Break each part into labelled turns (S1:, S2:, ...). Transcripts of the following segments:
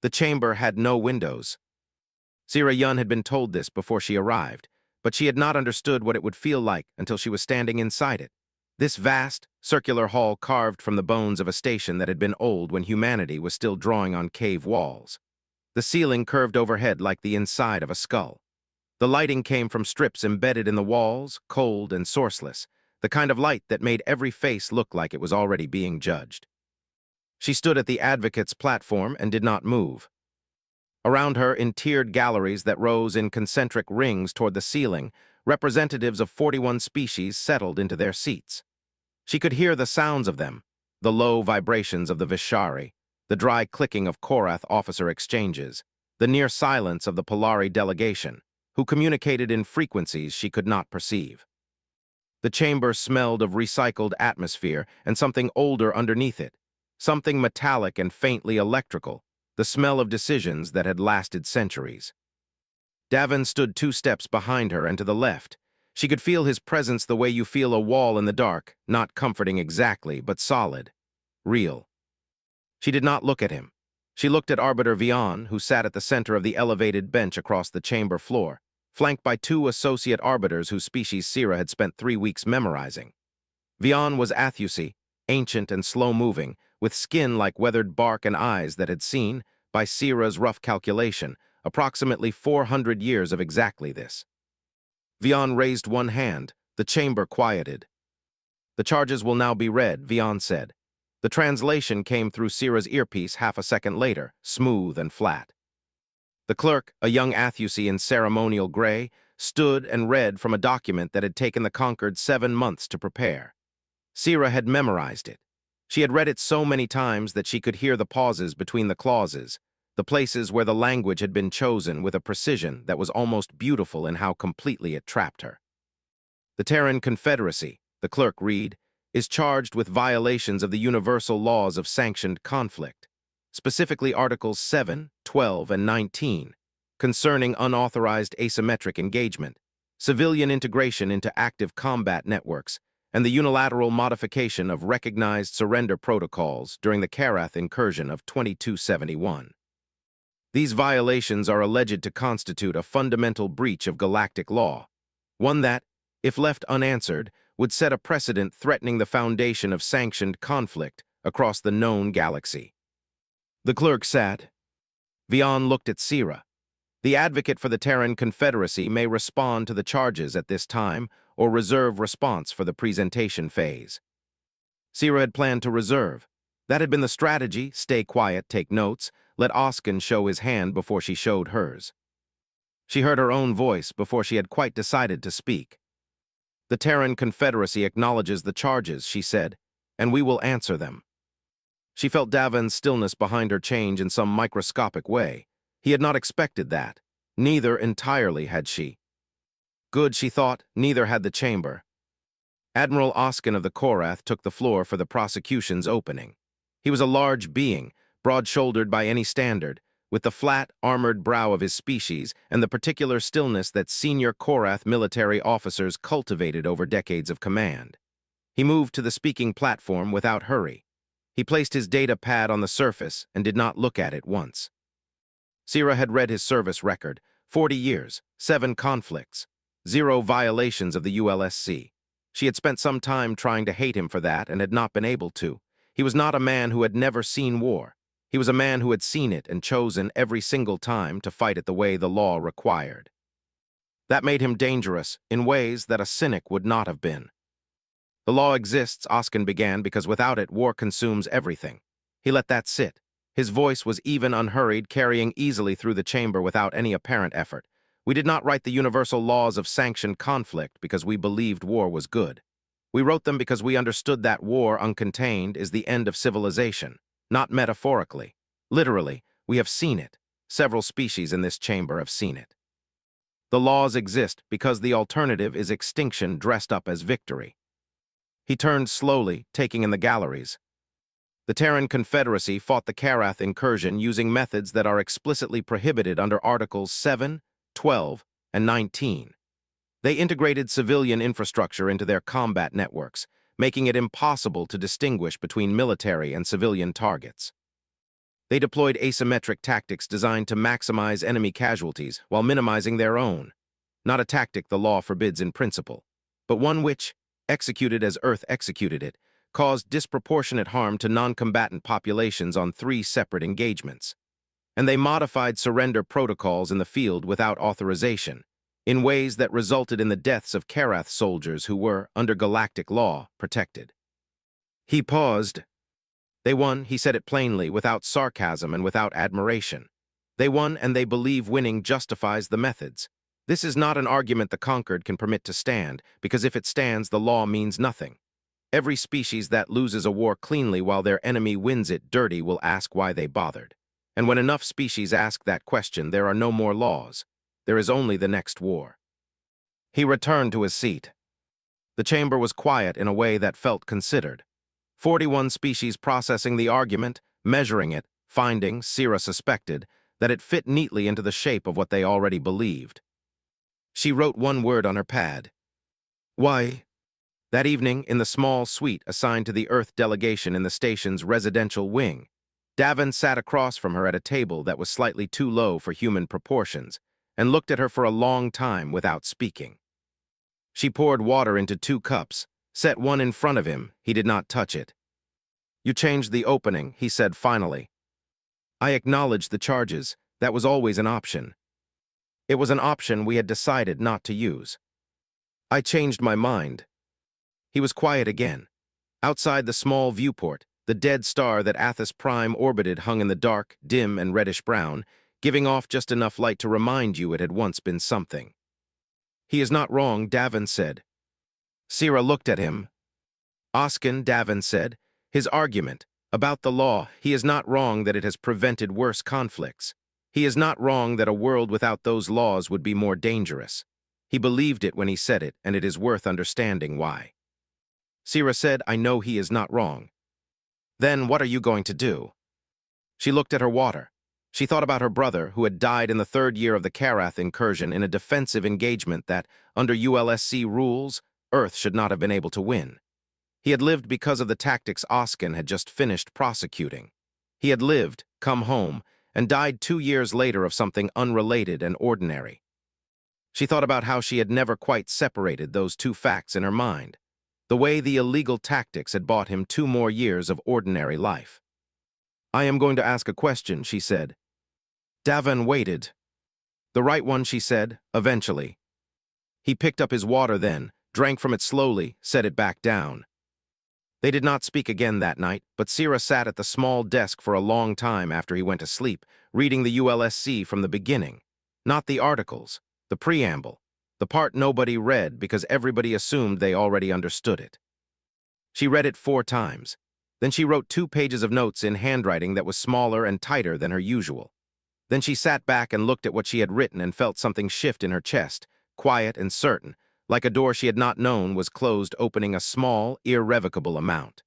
S1: The chamber had no windows. Sera Yun had been told this before she arrived, but she had not understood what it would feel like until she was standing inside it. This vast, circular hall carved from the bones of a station that had been old when humanity was still drawing on cave walls. The ceiling curved overhead like the inside of a skull. The lighting came from strips embedded in the walls, cold and sourceless, the kind of light that made every face look like it was already being judged. She stood at the advocate's platform and did not move. Around her, in tiered galleries that rose in concentric rings toward the ceiling, representatives of 41 species settled into their seats. She could hear the sounds of them, the low vibrations of the Vishari, the dry clicking of Korath officer exchanges, the near silence of the Polari delegation, who communicated in frequencies she could not perceive. The chamber smelled of recycled atmosphere and something older underneath it, something metallic and faintly electrical, the smell of decisions that had lasted centuries. Davin stood 2 steps behind her and to the left. She could feel his presence the way you feel a wall in the dark, not comforting exactly, but solid, real. She did not look at him. She looked at Arbiter Vian, who sat at the center of the elevated bench across the chamber floor, flanked by 2 associate arbiters whose species Sera had spent 3 weeks memorizing. Vian was Athusi, ancient and slow-moving, with skin like weathered bark and eyes that had seen, by Sera's rough calculation, approximately 400 years of exactly this. Vian raised one hand. The chamber quieted. "The charges will now be read," Vian said. The translation came through Sera's earpiece half a second later, smooth and flat. The clerk, a young Athusi in ceremonial gray, stood and read from a document that had taken the Concord 7 months to prepare. Sera had memorized it. She had read it so many times that she could hear the pauses between the clauses, the places where the language had been chosen with a precision that was almost beautiful in how completely it trapped her. "The Terran Confederacy," the clerk read, "is charged with violations of the universal laws of sanctioned conflict, specifically Articles 7, 12, and 19, concerning unauthorized asymmetric engagement, civilian integration into active combat networks, and the unilateral modification of recognized surrender protocols during the Karath incursion of 2271. These violations are alleged to constitute a fundamental breach of galactic law, one that, if left unanswered, would set a precedent threatening the foundation of sanctioned conflict across the known galaxy." The clerk sat. Vian looked at Sera. The advocate for the Terran Confederacy may respond to the charges at this time or reserve response for the presentation phase. Sera had planned to reserve. That had been the strategy: stay quiet, take notes, let Oskin show his hand before she showed hers. She heard her own voice before she had quite decided to speak. "The Terran Confederacy acknowledges the charges," she said, "and we will answer them." She felt Davin's stillness behind her change in some microscopic way. He had not expected that. Neither entirely had she. Good, she thought, neither had the chamber. Admiral Oskin of the Korath took the floor for the prosecution's opening. He was a large being, broad-shouldered by any standard, with the flat, armored brow of his species and the particular stillness that senior Korath military officers cultivated over decades of command. He moved to the speaking platform without hurry. He placed his data pad on the surface and did not look at it once. Sera had read his service record: 40 years, 7 conflicts, 0 violations of the ULSC. She had spent some time trying to hate him for that and had not been able to. He was not a man who had never seen war. He was a man who had seen it and chosen every single time to fight it the way the law required. That made him dangerous in ways that a cynic would not have been. "The law exists," Oskin began, "because without it, war consumes everything." He let that sit. His voice was even, unhurried, carrying easily through the chamber without any apparent effort. "We did not write the universal laws of sanctioned conflict because we believed war was good. We wrote them because we understood that war, uncontained, is the end of civilization, not metaphorically. Literally, we have seen it. Several species in this chamber have seen it. The laws exist because the alternative is extinction dressed up as victory." He turned slowly, taking in the galleries. "The Terran Confederacy fought the Karath incursion using methods that are explicitly prohibited under Articles 7, 12, and 19. They integrated civilian infrastructure into their combat networks, making it impossible to distinguish between military and civilian targets. They deployed asymmetric tactics designed to maximize enemy casualties while minimizing their own. Not a tactic the law forbids in principle, but one which, executed as Earth executed it, caused disproportionate harm to non-combatant populations on 3 separate engagements. And they modified surrender protocols in the field without authorization, in ways that resulted in the deaths of Karath soldiers who were, under galactic law, protected. He paused. They won, he said it plainly, without sarcasm and without admiration. They won, and they believe winning justifies the methods. This is not an argument the conquered can permit to stand, because if it stands, the law means nothing. Every species that loses a war cleanly while their enemy wins it dirty will ask why they bothered. And when enough species ask that question, there are no more laws. There is only the next war. He returned to his seat. The chamber was quiet in a way that felt considered. 41 species processing the argument, measuring it, finding, Sera suspected, that it fit neatly into the shape of what they already believed. She wrote one word on her pad. Why? That evening, in the small suite assigned to the Earth delegation in the station's residential wing, Davin sat across from her at a table that was slightly too low for human proportions and looked at her for a long time without speaking. She poured water into 2 cups, set one in front of him. He did not touch it. You changed the opening, he said finally. I acknowledged the charges. That was always an option. It was an option we had decided not to use. I changed my mind. He was quiet again. Outside the small viewport, the dead star that Athos Prime orbited hung in the dark, dim and reddish-brown, giving off just enough light to remind you it had once been something. He is not wrong, Davin said. Sera looked at him. Oskin, Davin said, his argument, about the law, he is not wrong that it has prevented worse conflicts. He is not wrong that a world without those laws would be more dangerous. He believed it when he said it, and it is worth understanding why. Sera said, I know he is not wrong. Then what are you going to do? She looked at her water. She thought about her brother, who had died in the 3rd year of the Karath incursion in a defensive engagement that, under ULSC rules, Earth should not have been able to win. He had lived because of the tactics Oskin had just finished prosecuting. He had lived, come home, and died 2 years later of something unrelated and ordinary. She thought about how she had never quite separated those 2 facts in her mind, the way the illegal tactics had bought him 2 more years of ordinary life. I am going to ask a question, she said. Davin waited. The right one, she said, eventually. He picked up his water then, drank from it slowly, set it back down. They did not speak again that night, but Sera sat at the small desk for a long time after he went to sleep, reading the ULSC from the beginning. Not the articles, the preamble, the part nobody read because everybody assumed they already understood it. She read it 4 times. Then she wrote 2 pages of notes in handwriting that was smaller and tighter than her usual. Then she sat back and looked at what she had written and felt something shift in her chest, quiet and certain, like a door she had not known was closed, opening a small, irrevocable amount.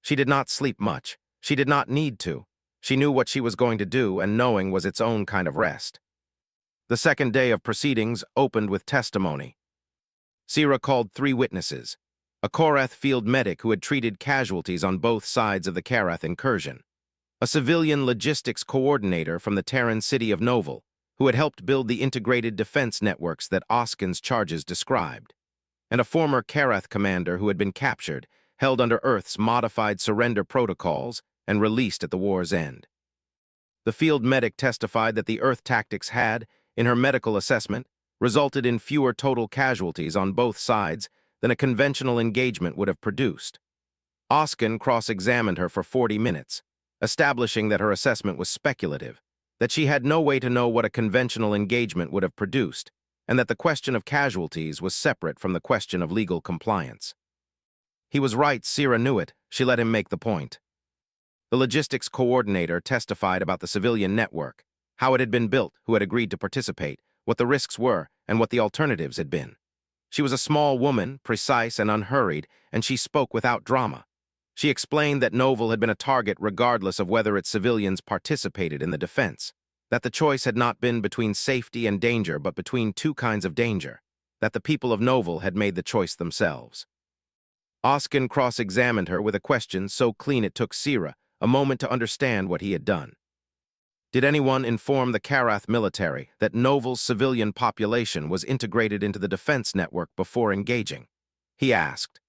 S1: She did not sleep much. She did not need to. She knew what she was going to do, and knowing was its own kind of rest. The 2nd day of proceedings opened with testimony. Sera called 3 witnesses. A Korath field medic who had treated casualties on both sides of the Karath incursion. A civilian logistics coordinator from the Terran city of Novel, who had helped build the integrated defense networks that Oskin's charges described, and a former Karath commander who had been captured, held under Earth's modified surrender protocols, and released at the war's end. The field medic testified that the Earth tactics had, in her medical assessment, resulted in fewer total casualties on both sides than a conventional engagement would have produced. Oskin cross-examined her for 40 minutes, establishing that her assessment was speculative, that she had no way to know what a conventional engagement would have produced, and that the question of casualties was separate from the question of legal compliance. He was right, Sera knew it. She let him make the point. The logistics coordinator testified about the civilian network, how it had been built, who had agreed to participate, what the risks were, and what the alternatives had been. She was a small woman, precise and unhurried, and she spoke without drama. She explained that Novel had been a target regardless of whether its civilians participated in the defense, that the choice had not been between safety and danger but between 2 kinds of danger, that the people of Novel had made the choice themselves. Oskin cross-examined her with a question so clean it took Sera a moment to understand what he had done. Did anyone inform the Karath military that Novel's civilian population was integrated into the defense network before engaging? He asked.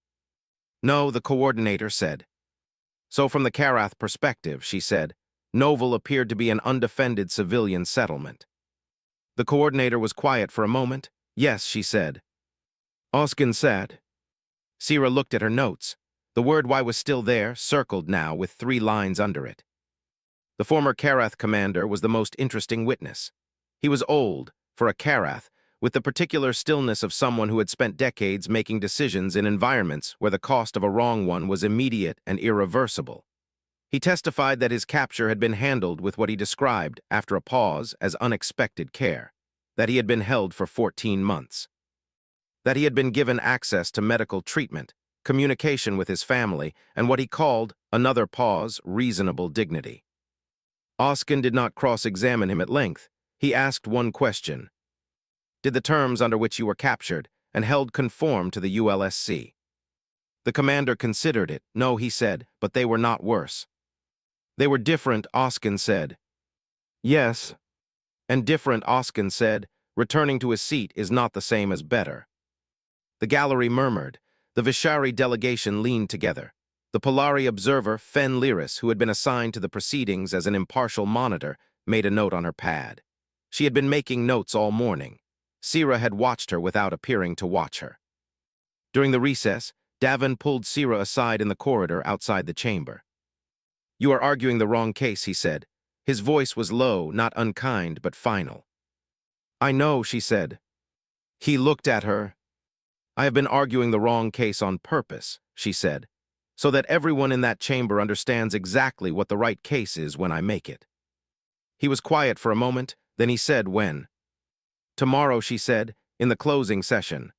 S1: No, the coordinator said. So from the Karath perspective, she said, Novel appeared to be an undefended civilian settlement. The coordinator was quiet for a moment. Yes, she said. Oskin said. Sera looked at her notes. The word Y was still there, circled now with 3 lines under it. The former Karath commander was the most interesting witness. He was old, for a Karath, with the particular stillness of someone who had spent decades making decisions in environments where the cost of a wrong one was immediate and irreversible. He testified that his capture had been handled with what he described, after a pause, as unexpected care, that he had been held for 14 months, that he had been given access to medical treatment, communication with his family, and what he called, another pause, reasonable dignity. Oskin did not cross-examine him at length. He asked one question. Did the terms under which you were captured and held conform to the ULSC? The commander considered it. No, he said, but they were not worse. They were different, Oskin said. Yes. And different, Oskin said. Returning to his seat is not the same as better. The gallery murmured. The Vishari delegation leaned together. The Polari observer, Fen Lyris, who had been assigned to the proceedings as an impartial monitor, made a note on her pad. She had been making notes all morning. Sera had watched her without appearing to watch her. During the recess, Davin pulled Sera aside in the corridor outside the chamber. You are arguing the wrong case, he said. His voice was low, not unkind, but final. I know, she said. He looked at her. I have been arguing the wrong case on purpose, she said, so that everyone in that chamber understands exactly what the right case is when I make it. He was quiet for a moment, then he said when. Tomorrow, she said, in the closing session.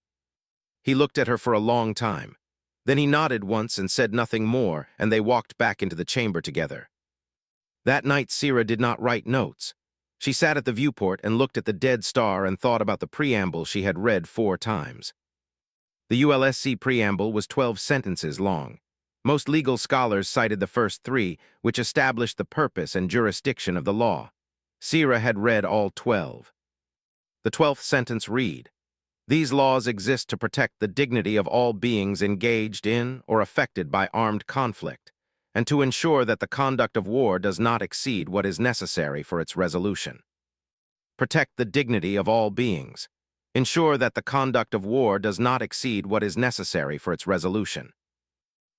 S1: He looked at her for a long time. Then he nodded once and said nothing more, and they walked back into the chamber together. That night, Sera did not write notes. She sat at the viewport and looked at the dead star and thought about the preamble she had read 4 times. The ULSC preamble was 12 sentences long. Most legal scholars cited the first 3, which established the purpose and jurisdiction of the law. Sera had read all 12. The 12th sentence read, These laws exist to protect the dignity of all beings engaged in or affected by armed conflict, and to ensure that the conduct of war does not exceed what is necessary for its resolution. Protect the dignity of all beings. Ensure that the conduct of war does not exceed what is necessary for its resolution.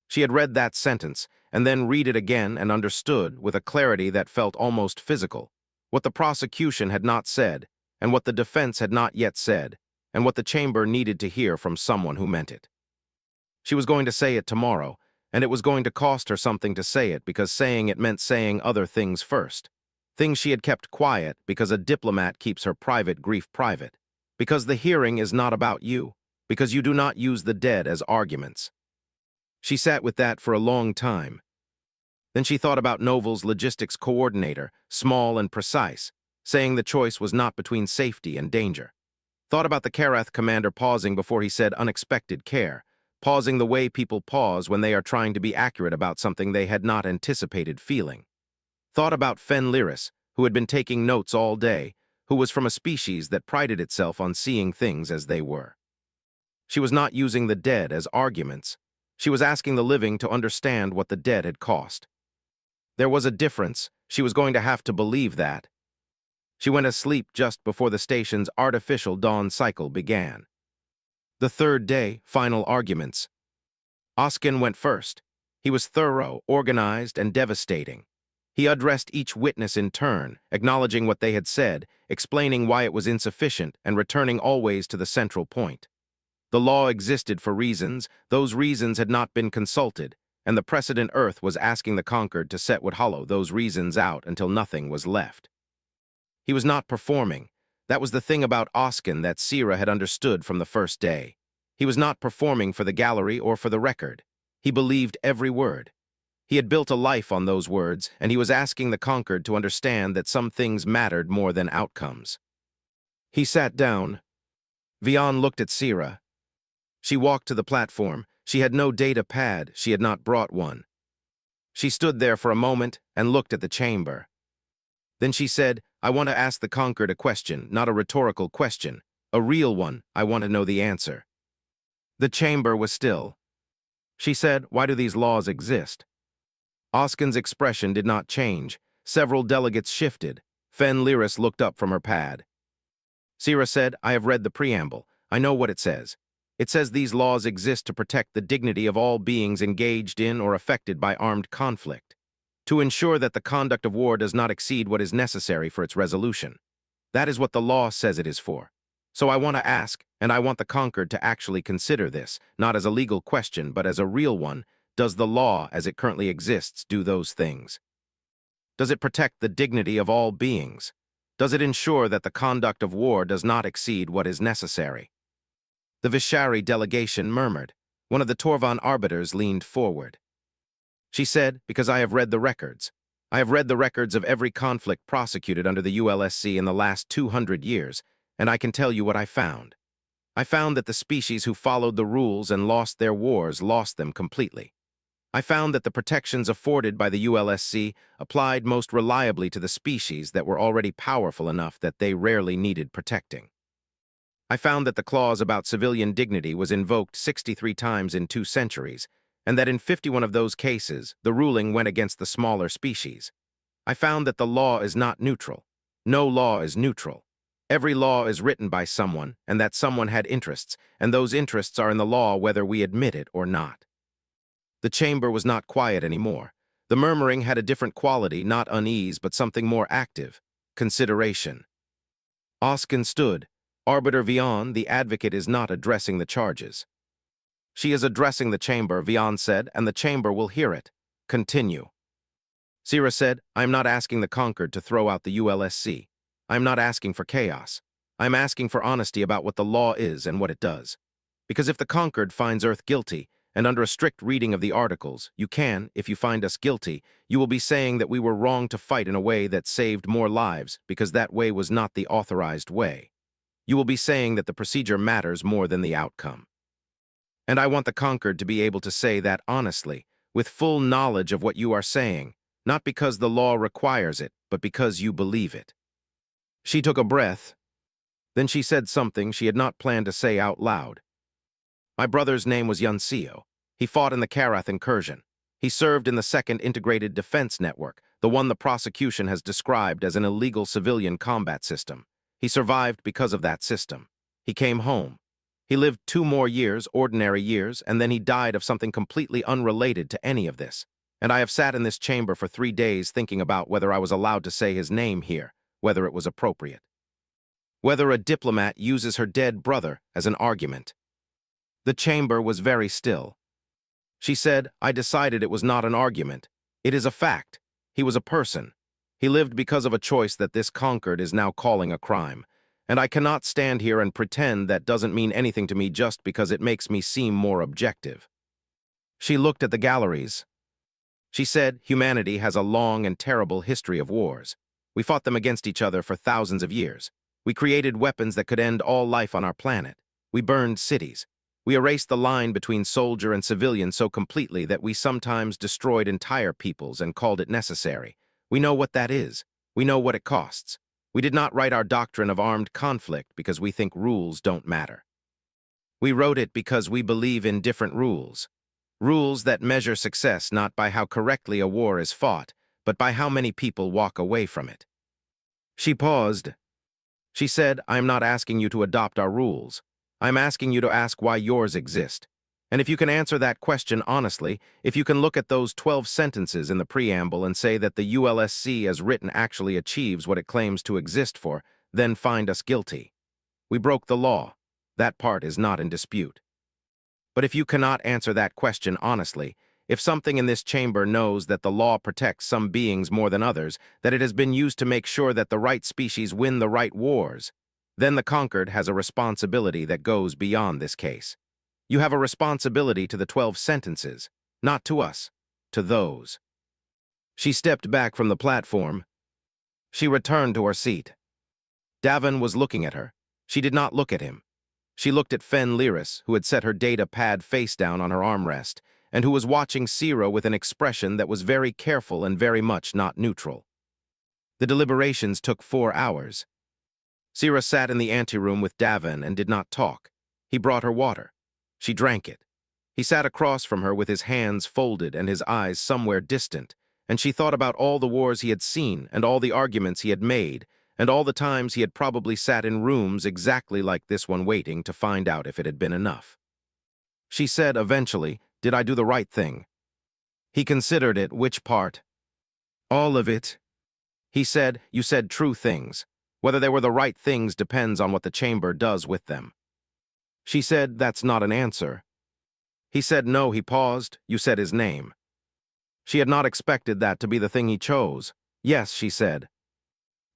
S1: She had read that sentence, and then read it again and understood, with a clarity that felt almost physical, what the prosecution had not said, and what the defense had not yet said, and what the chamber needed to hear from someone who meant it. She was going to say it tomorrow, and it was going to cost her something to say it because saying it meant saying other things first. Things she had kept quiet because a diplomat keeps her private grief private. Because the hearing is not about you. Because you do not use the dead as arguments. She sat with that for a long time. Then she thought about Novel's logistics coordinator, small and precise, saying the choice was not between safety and danger. Thought about the Karath commander pausing before he said unexpected care, pausing the way people pause when they are trying to be accurate about something they had not anticipated feeling. Thought about Fen Lyris, who had been taking notes all day, who was from a species that prided itself on seeing things as they were. She was not using the dead as arguments. She was asking the living to understand what the dead had cost. There was a difference. She was going to have to believe that. She went asleep just before the station's artificial dawn cycle began. The 3rd day, final arguments. Oskin went first. He was thorough, organized, and devastating. He addressed each witness in turn, acknowledging what they had said, explaining why it was insufficient, and returning always to the central point. The law existed for reasons, those reasons had not been consulted, and the precedent Earth was asking the Concord to set would hollow those reasons out until nothing was left. He was not performing. That was the thing about Oskin that Sera had understood from the first day. He was not performing for the gallery or for the record. He believed every word. He had built a life on those words, and he was asking the Concord to understand that some things mattered more than outcomes. He sat down. Vian looked at Sera. She walked to the platform. She had no data pad. She had not brought one. She stood there for a moment and looked at the chamber. Then she said, I want to ask the Concord a question, not a rhetorical question. A real one. I want to know the answer. The chamber was still. She said, why do these laws exist? Oskin's expression did not change. Several delegates shifted. Fen Lyris looked up from her pad. Sera said, I have read the preamble. I know what it says. It says these laws exist to protect the dignity of all beings engaged in or affected by armed conflict, to ensure that the conduct of war does not exceed what is necessary for its resolution. That is what the law says it is for. So I want to ask, and I want the Concord to actually consider this, not as a legal question, but as a real one. Does the law, as it currently exists, do those things? Does it protect the dignity of all beings? Does it ensure that the conduct of war does not exceed what is necessary? The Vishari delegation murmured. One of the Torvan arbiters leaned forward. She said, because I have read the records. I have read the records of every conflict prosecuted under the ULSC in the last 200 years, and I can tell you what I found. I found that the species who followed the rules and lost their wars lost them completely. I found that the protections afforded by the ULSC applied most reliably to the species that were already powerful enough that they rarely needed protecting. I found that the clause about civilian dignity was invoked 63 times in 2 centuries, and that in 51 of those cases, the ruling went against the smaller species. I found that the law is not neutral. No law is neutral. Every law is written by someone, and that someone had interests, and those interests are in the law whether we admit it or not. The chamber was not quiet anymore. The murmuring had a different quality, not unease, but something more active, consideration. Oskin stood. Arbiter Vian, the advocate, is not addressing the charges. She is addressing the chamber, Vian said, and the chamber will hear it. Continue. Sera said, I am not asking the Concord to throw out the ULSC. I am not asking for chaos. I am asking for honesty about what the law is and what it does. Because if the Concord finds Earth guilty, and under a strict reading of the articles, you can, if you find us guilty, you will be saying that we were wrong to fight in a way that saved more lives because that way was not the authorized way. You will be saying that the procedure matters more than the outcome. And I want the Concord to be able to say that honestly, with full knowledge of what you are saying, not because the law requires it, but because you believe it. She took a breath. Then she said something she had not planned to say out loud. My brother's name was Yunseo. He fought in the Karath incursion. He served in the 2nd Integrated Defense Network, the one the prosecution has described as an illegal civilian combat system. He survived because of that system. He came home. He lived 2 more years, ordinary years, and then he died of something completely unrelated to any of this. And I have sat in this chamber for 3 days thinking about whether I was allowed to say his name here, whether it was appropriate. Whether a diplomat uses her dead brother as an argument. The chamber was very still. She said, I decided it was not an argument. It is a fact. He was a person. He lived because of a choice that this Concord is now calling a crime. And I cannot stand here and pretend that doesn't mean anything to me just because it makes me seem more objective. She looked at the galleries. She said, humanity has a long and terrible history of wars. We fought them against each other for thousands of years. We created weapons that could end all life on our planet. We burned cities. We erased the line between soldier and civilian so completely that we sometimes destroyed entire peoples and called it necessary. We know what that is. We know what it costs. We did not write our doctrine of armed conflict because we think rules don't matter. We wrote it because we believe in different rules. Rules that measure success not by how correctly a war is fought, but by how many people walk away from it. She paused. She said, I am not asking you to adopt our rules. I am asking you to ask why yours exist. And if you can answer that question honestly, if you can look at those 12 sentences in the preamble and say that the ULSC as written actually achieves what it claims to exist for, then find us guilty. We broke the law. That part is not in dispute. But if you cannot answer that question honestly, if something in this chamber knows that the law protects some beings more than others, that it has been used to make sure that the right species win the right wars, then the Concord has a responsibility that goes beyond this case. You have a responsibility to the 12 sentences, not to us, to those. She stepped back from the platform. She returned to her seat. Davin was looking at her. She did not look at him. She looked at Fen Lyris, who had set her data pad face down on her armrest, and who was watching Sera with an expression that was very careful and very much not neutral. The deliberations took 4 hours. Sera sat in the anteroom with Davin and did not talk. He brought her water. She drank it. He sat across from her with his hands folded and his eyes somewhere distant, and she thought about all the wars he had seen and all the arguments he had made and all the times he had probably sat in rooms exactly like this one waiting to find out if it had been enough. She said eventually, "Did I do the right thing?" He considered it. "Which part?" "All of it." He said, "You said true things. Whether they were the right things depends on what the chamber does with them." She said, "That's not an answer." He said, "No." He paused. "You said his name." She had not expected that to be the thing he chose. "Yes," she said.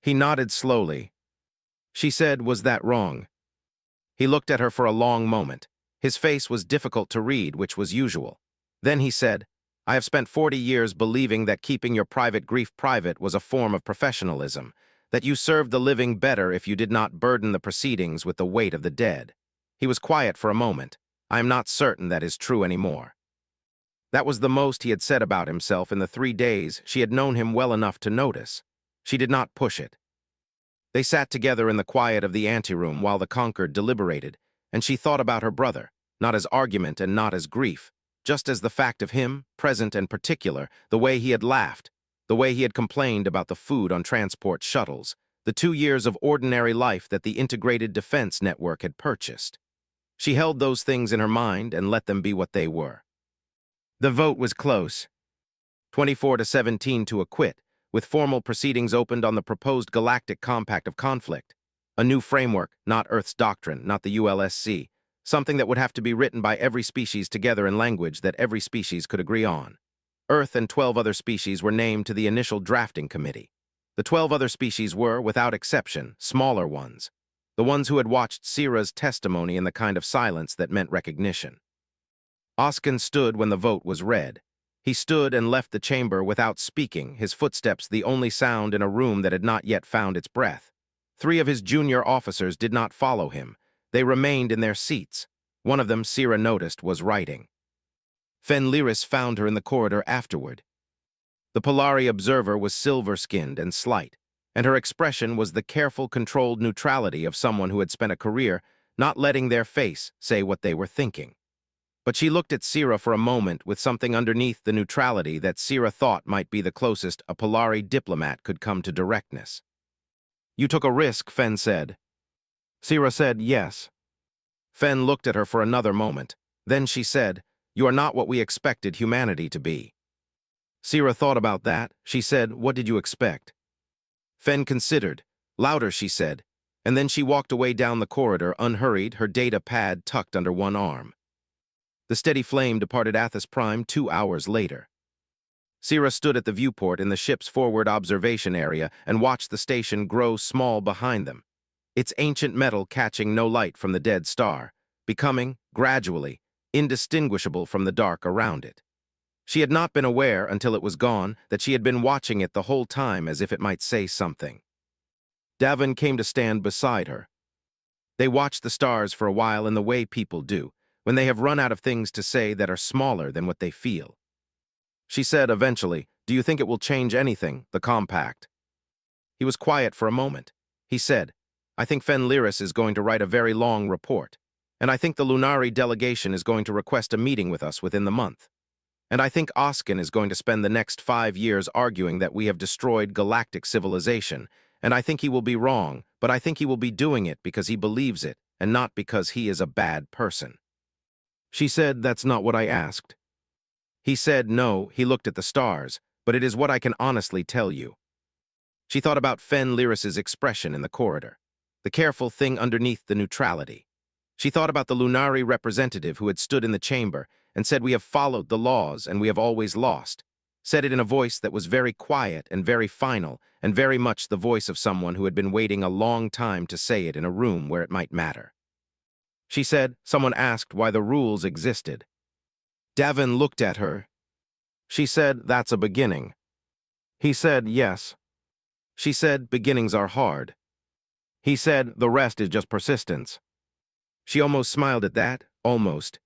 S1: He nodded slowly. She said, "Was that wrong?" He looked at her for a long moment. His face was difficult to read, which was usual. Then he said, "I have spent 40 years believing that keeping your private grief private was a form of professionalism, that you served the living better if you did not burden the proceedings with the weight of the dead." He was quiet for a moment. "I am not certain that is true anymore." That was the most he had said about himself in the 3 days she had known him well enough to notice. She did not push it. They sat together in the quiet of the anteroom while the Concord deliberated, and she thought about her brother, not as argument and not as grief, just as the fact of him, present and particular, the way he had laughed, the way he had complained about the food on transport shuttles, the 2 years of ordinary life that the Integrated Defense Network had purchased. She held those things in her mind and let them be what they were. The vote was close. 24-17 to acquit, with formal proceedings opened on the proposed Galactic Compact of Conflict, a new framework, not Earth's doctrine, not the ULSC, something that would have to be written by every species together in language that every species could agree on. Earth and 12 other species were named to the initial drafting committee. The 12 other species were, without exception, smaller ones, the ones who had watched Sera's testimony in the kind of silence that meant recognition. Oskin stood when the vote was read. He stood and left the chamber without speaking, his footsteps the only sound in a room that had not yet found its breath. 3 of his junior officers did not follow him. They remained in their seats. One of them, Sera noticed, was writing. Fenliris found her in the corridor afterward. The Polari observer was silver-skinned and slight, and her expression was the careful, controlled neutrality of someone who had spent a career not letting their face say what they were thinking. But she looked at Sera for a moment with something underneath the neutrality that Sera thought might be the closest a Polari diplomat could come to directness. "You took a risk," Fen said. Sera said, "Yes." Fen looked at her for another moment. Then she said, "You are not what we expected humanity to be." Sera thought about that. She said, "What did you expect?" Fen considered. Louder, she said, and then she walked away down the corridor, unhurried, her data pad tucked under one arm. The steady flame departed Athos Prime 2 hours later. Sera stood at the viewport in the ship's forward observation area and watched the station grow small behind them, its ancient metal catching no light from the dead star, becoming, gradually, indistinguishable from the dark around it. She had not been aware, until it was gone, that she had been watching it the whole time as if it might say something. Davin came to stand beside her. They watched the stars for a while in the way people do, when they have run out of things to say that are smaller than what they feel. She said eventually, "Do you think it will change anything, the compact?" He was quiet for a moment. He said, "I think Fenliris is going to write a very long report, and I think the Lunari delegation is going to request a meeting with us within the month. And I think Oskin is going to spend the next 5 years arguing that we have destroyed galactic civilization, and I think he will be wrong, but I think he will be doing it because he believes it, and not because he is a bad person." She said, "That's not what I asked." He said, "No," he looked at the stars, "but it is what I can honestly tell you." She thought about Fenliris's expression in the corridor, the careful thing underneath the neutrality. She thought about the Lunari representative who had stood in the chamber and said, "We have followed the laws and we have always lost," said it in a voice that was very quiet and very final and very much the voice of someone who had been waiting a long time to say it in a room where it might matter. She said, "Someone asked why the rules existed." Davin looked at her. She said, "That's a beginning." He said, "Yes." She said, "Beginnings are hard." He said, "The rest is just persistence." She almost smiled at that, almost.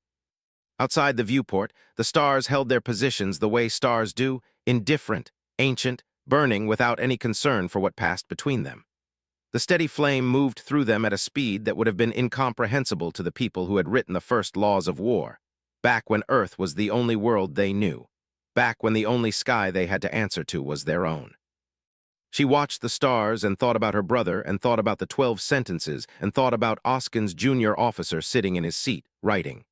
S1: Outside the viewport, the stars held their positions the way stars do, indifferent, ancient, burning without any concern for what passed between them. The steady flame moved through them at a speed that would have been incomprehensible to the people who had written the first laws of war, back when Earth was the only world they knew, back when the only sky they had to answer to was their own. She watched the stars and thought about her brother and thought about the 12 sentences and thought about Oskin's junior officer sitting in his seat, writing.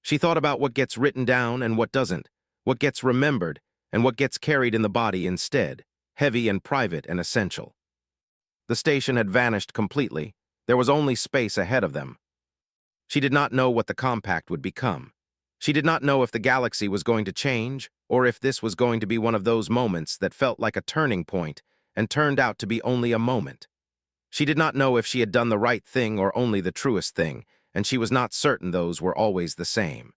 S1: She thought about what gets written down and what doesn't, what gets remembered and what gets carried in the body instead, heavy and private and essential. The station had vanished completely. There was only space ahead of them. She did not know what the compact would become. She did not know if the galaxy was going to change or if this was going to be one of those moments that felt like a turning point and turned out to be only a moment. She did not know if she had done the right thing or only the truest thing, and she was not certain those were always the same.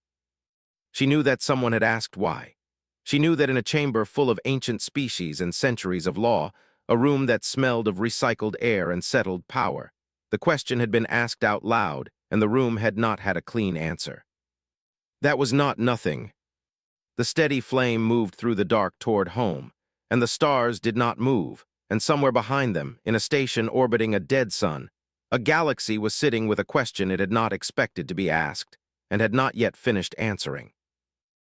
S1: She knew that someone had asked why. She knew that in a chamber full of ancient species and centuries of law, a room that smelled of recycled air and settled power, the question had been asked out loud, and the room had not had a clean answer. That was not nothing. The steady flame moved through the dark toward home, and the stars did not move, and somewhere behind them, in a station orbiting a dead sun, a galaxy was sitting with a question it had not expected to be asked, and had not yet finished answering.